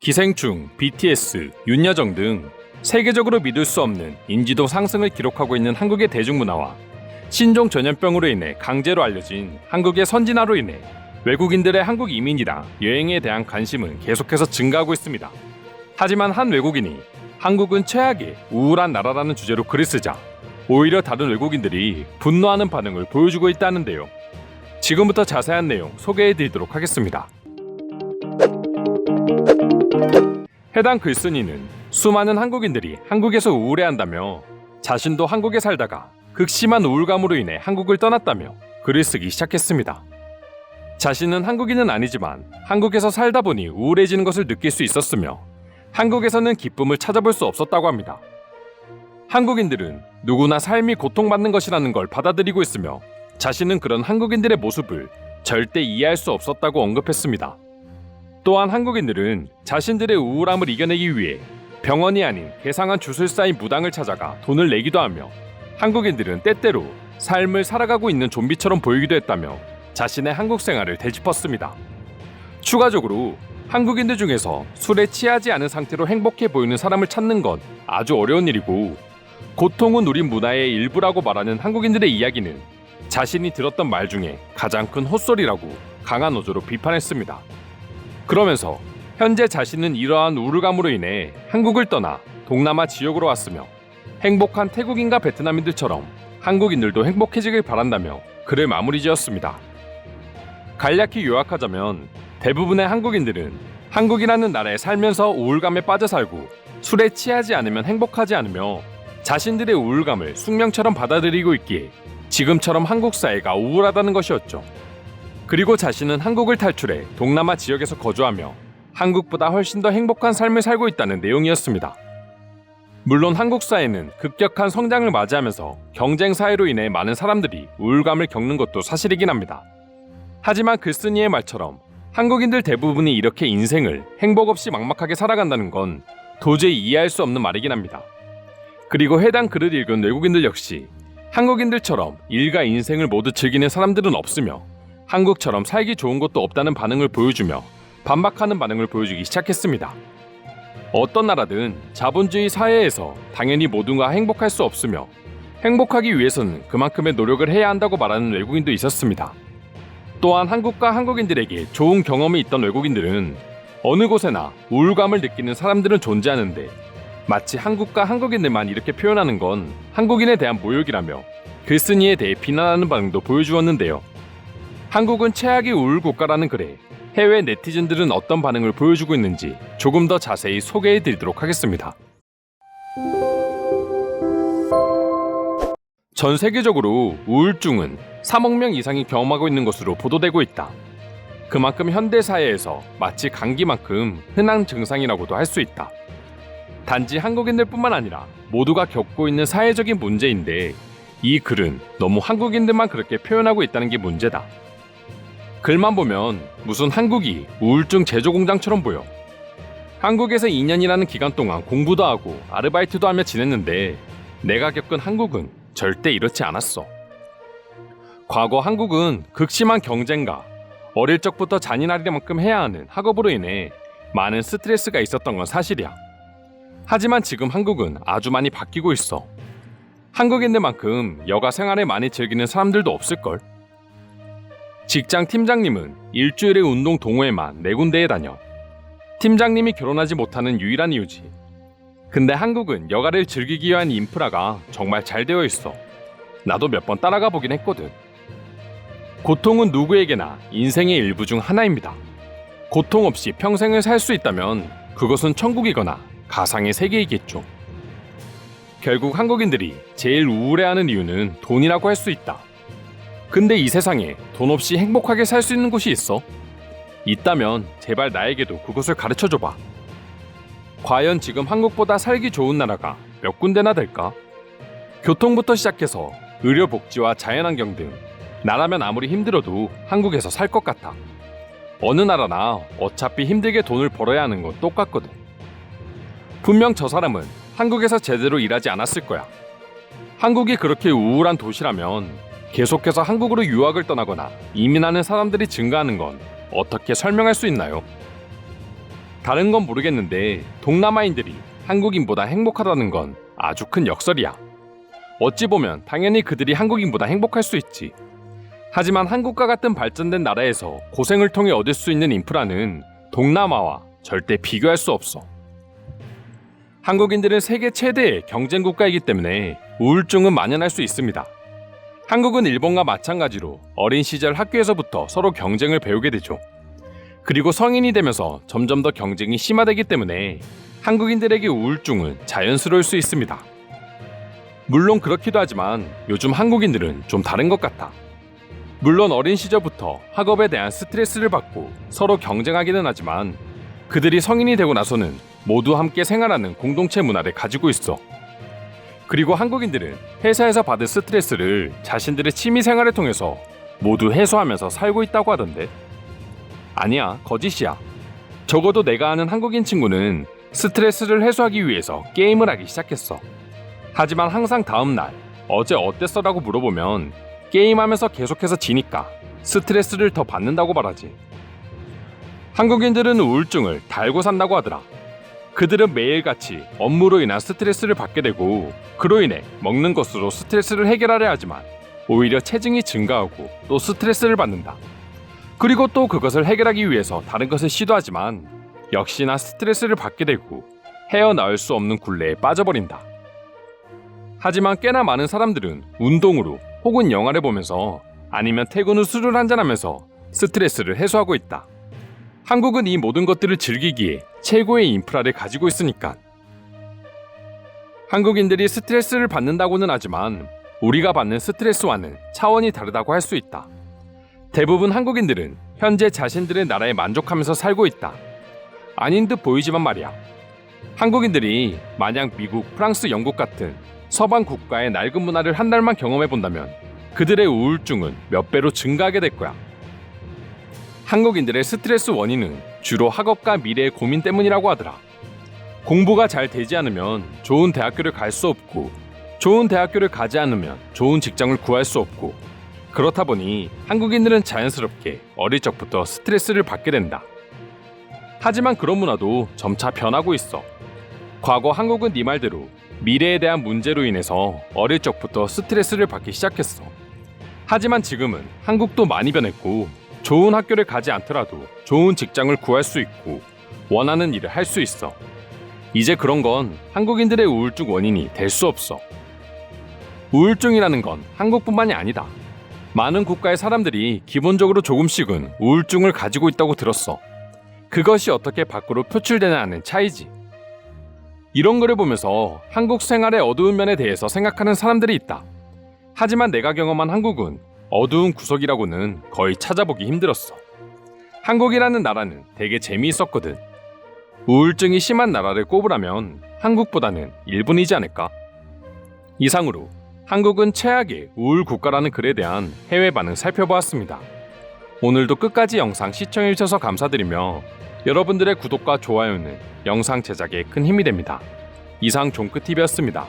기생충, BTS, 윤여정 등 세계적으로 믿을 수 없는 인지도 상승을 기록하고 있는 한국의 대중문화와 신종 전염병으로 인해 강제로 알려진 한국의 선진화로 인해 외국인들의 한국 이민이나 여행에 대한 관심은 계속해서 증가하고 있습니다. 하지만 한 외국인이 한국은 최악의 우울한 나라라는 주제로 글을 쓰자 오히려 다른 외국인들이 분노하는 반응을 보여주고 있다는데요. 지금부터 자세한 내용 소개해드리도록 하겠습니다. 해당 글쓴이는 수많은 한국인들이 한국에서 우울해한다며 자신도 한국에 살다가 극심한 우울감으로 인해 한국을 떠났다며 글을 쓰기 시작했습니다. 자신은 한국인은 아니지만 한국에서 살다 보니 우울해지는 것을 느낄 수 있었으며 한국에서는 기쁨을 찾아볼 수 없었다고 합니다. 한국인들은 누구나 삶이 고통받는 것이라는 걸 받아들이고 있으며 자신은 그런 한국인들의 모습을 절대 이해할 수 없었다고 언급했습니다. 또한 한국인들은 자신들의 우울함을 이겨내기 위해 병원이 아닌 개상한 주술사인 무당을 찾아가 돈을 내기도 하며 한국인들은 때때로 삶을 살아가고 있는 좀비처럼 보이기도 했다며 자신의 한국 생활을 되짚었습니다. 추가적으로 한국인들 중에서 술에 취하지 않은 상태로 행복해 보이는 사람을 찾는 건 아주 어려운 일이고 고통은 우리 문화의 일부라고 말하는 한국인들의 이야기는 자신이 들었던 말 중에 가장 큰 헛소리라고 강한 어조로 비판했습니다. 그러면서 현재 자신은 이러한 우울감으로 인해 한국을 떠나 동남아 지역으로 왔으며 행복한 태국인과 베트남인들처럼 한국인들도 행복해지길 바란다며 글을 마무리 지었습니다. 간략히 요약하자면 대부분의 한국인들은 한국이라는 나라에 살면서 우울감에 빠져 살고 술에 취하지 않으면 행복하지 않으며 자신들의 우울감을 숙명처럼 받아들이고 있기에 지금처럼 한국 사회가 우울하다는 것이었죠. 그리고 자신은 한국을 탈출해 동남아 지역에서 거주하며 한국보다 훨씬 더 행복한 삶을 살고 있다는 내용이었습니다. 물론 한국 사회는 급격한 성장을 맞이하면서 경쟁 사회로 인해 많은 사람들이 우울감을 겪는 것도 사실이긴 합니다. 하지만 글쓴이의 말처럼 한국인들 대부분이 이렇게 인생을 행복 없이 막막하게 살아간다는 건 도저히 이해할 수 없는 말이긴 합니다. 그리고 해당 글을 읽은 외국인들 역시 한국인들처럼 일과 인생을 모두 즐기는 사람들은 없으며 한국처럼 살기 좋은 것도 없다는 반응을 보여주며 반박하는 반응을 보여주기 시작했습니다. 어떤 나라든 자본주의 사회에서 당연히 모두가 행복할 수 없으며 행복하기 위해서는 그만큼의 노력을 해야 한다고 말하는 외국인도 있었습니다. 또한 한국과 한국인들에게 좋은 경험이 있던 외국인들은 어느 곳에나 우울감을 느끼는 사람들은 존재하는데 마치 한국과 한국인들만 이렇게 표현하는 건 한국인에 대한 모욕이라며 글쓴이에 대해 비난하는 반응도 보여주었는데요. 한국은 최악의 우울 국가라는 글에 해외 네티즌들은 어떤 반응을 보여주고 있는지 조금 더 자세히 소개해드리도록 하겠습니다. 전 세계적으로 우울증은 3억 명 이상이 경험하고 있는 것으로 보도되고 있다. 그만큼 현대사회에서 마치 감기만큼 흔한 증상이라고도 할 수 있다. 단지 한국인들뿐만 아니라 모두가 겪고 있는 사회적인 문제인데 이 글은 너무 한국인들만 그렇게 표현하고 있다는 게 문제다. 글만 보면 무슨 한국이 우울증 제조공장처럼 보여. 한국에서 2년이라는 기간 동안 공부도 하고 아르바이트도 하며 지냈는데 내가 겪은 한국은 절대 이렇지 않았어. 과거 한국은 극심한 경쟁과 어릴 적부터 잔인하리만큼 해야 하는 학업으로 인해 많은 스트레스가 있었던 건 사실이야. 하지만 지금 한국은 아주 많이 바뀌고 있어. 한국인들만큼 여가 생활을 많이 즐기는 사람들도 없을걸. 직장 팀장님은 일주일에 운동 동호회만 4군데에 다녀. 팀장님이 결혼하지 못하는 유일한 이유지. 근데 한국은 여가를 즐기기 위한 인프라가 정말 잘 되어 있어. 나도 몇 번 따라가 보긴 했거든. 고통은 누구에게나 인생의 일부 중 하나입니다. 고통 없이 평생을 살 수 있다면 그것은 천국이거나 가상의 세계이겠죠. 결국 한국인들이 제일 우울해하는 이유는 돈이라고 할 수 있다. 근데 이 세상에 돈 없이 행복하게 살 수 있는 곳이 있어? 있다면 제발 나에게도 그곳을 가르쳐줘봐. 과연 지금 한국보다 살기 좋은 나라가 몇 군데나 될까? 교통부터 시작해서 의료복지와 자연환경 등 나라면 아무리 힘들어도 한국에서 살 것 같아. 어느 나라나 어차피 힘들게 돈을 벌어야 하는 건 똑같거든. 분명 저 사람은 한국에서 제대로 일하지 않았을 거야. 한국이 그렇게 우울한 도시라면 계속해서 한국으로 유학을 떠나거나 이민하는 사람들이 증가하는 건 어떻게 설명할 수 있나요? 다른 건 모르겠는데 동남아인들이 한국인보다 행복하다는 건 아주 큰 역설이야. 어찌 보면 당연히 그들이 한국인보다 행복할 수 있지. 하지만 한국과 같은 발전된 나라에서 고생을 통해 얻을 수 있는 인프라는 동남아와 절대 비교할 수 없어. 한국인들은 세계 최대의 경쟁 국가이기 때문에 우울증은 만연할 수 있습니다. 한국은 일본과 마찬가지로 어린 시절 학교에서부터 서로 경쟁을 배우게 되죠. 그리고 성인이 되면서 점점 더 경쟁이 심화되기 때문에 한국인들에게 우울증은 자연스러울 수 있습니다. 물론 그렇기도 하지만 요즘 한국인들은 좀 다른 것 같아. 물론 어린 시절부터 학업에 대한 스트레스를 받고 서로 경쟁하기는 하지만 그들이 성인이 되고 나서는 모두 함께 생활하는 공동체 문화를 가지고 있어. 그리고 한국인들은 회사에서 받은 스트레스를 자신들의 취미 생활을 통해서 모두 해소하면서 살고 있다고 하던데. 아니야, 거짓이야. 적어도 내가 아는 한국인 친구는 스트레스를 해소하기 위해서 게임을 하기 시작했어. 하지만 항상 다음날 어제 어땠어라고 물어보면 게임하면서 계속해서 지니까 스트레스를 더 받는다고 말하지. 한국인들은 우울증을 달고 산다고 하더라. 그들은 매일같이 업무로 인한 스트레스를 받게 되고 그로 인해 먹는 것으로 스트레스를 해결하려 하지만 오히려 체중이 증가하고 또 스트레스를 받는다. 그리고 또 그것을 해결하기 위해서 다른 것을 시도하지만 역시나 스트레스를 받게 되고 헤어나올 수 없는 굴레에 빠져버린다. 하지만 꽤나 많은 사람들은 운동으로 혹은 영화를 보면서 아니면 퇴근 후 술을 한잔하면서 스트레스를 해소하고 있다. 한국은 이 모든 것들을 즐기기에 최고의 인프라를 가지고 있으니까. 한국인들이 스트레스를 받는다고는 하지만 우리가 받는 스트레스와는 차원이 다르다고 할 수 있다. 대부분 한국인들은 현재 자신들의 나라에 만족하면서 살고 있다. 아닌 듯 보이지만 말이야. 한국인들이 만약 미국, 프랑스, 영국 같은 서방 국가의 낡은 문화를 한 달만 경험해 본다면 그들의 우울증은 몇 배로 증가하게 될 거야. 한국인들의 스트레스 원인은 주로 학업과 미래의 고민 때문이라고 하더라. 공부가 잘 되지 않으면 좋은 대학교를 갈 수 없고, 좋은 대학교를 가지 않으면 좋은 직장을 구할 수 없고, 그렇다 보니 한국인들은 자연스럽게 어릴 적부터 스트레스를 받게 된다. 하지만 그런 문화도 점차 변하고 있어. 과거 한국은 네 말대로 미래에 대한 문제로 인해서 어릴 적부터 스트레스를 받기 시작했어. 하지만 지금은 한국도 많이 변했고 좋은 학교를 가지 않더라도 좋은 직장을 구할 수 있고 원하는 일을 할 수 있어. 이제 그런 건 한국인들의 우울증 원인이 될 수 없어. 우울증이라는 건 한국뿐만이 아니다. 많은 국가의 사람들이 기본적으로 조금씩은 우울증을 가지고 있다고 들었어. 그것이 어떻게 밖으로 표출되냐는 차이지. 이런 거를 보면서 한국 생활의 어두운 면에 대해서 생각하는 사람들이 있다. 하지만 내가 경험한 한국은 어두운 구석이라고는 거의 찾아보기 힘들었어. 한국이라는 나라는 되게 재미있었거든. 우울증이 심한 나라를 꼽으라면 한국보다는 일본이지 않을까? 이상으로 한국은 최악의 우울 국가라는 글에 대한 해외 반응 살펴보았습니다. 오늘도 끝까지 영상 시청해주셔서 감사드리며 여러분들의 구독과 좋아요는 영상 제작에 큰 힘이 됩니다. 이상 종크TV였습니다.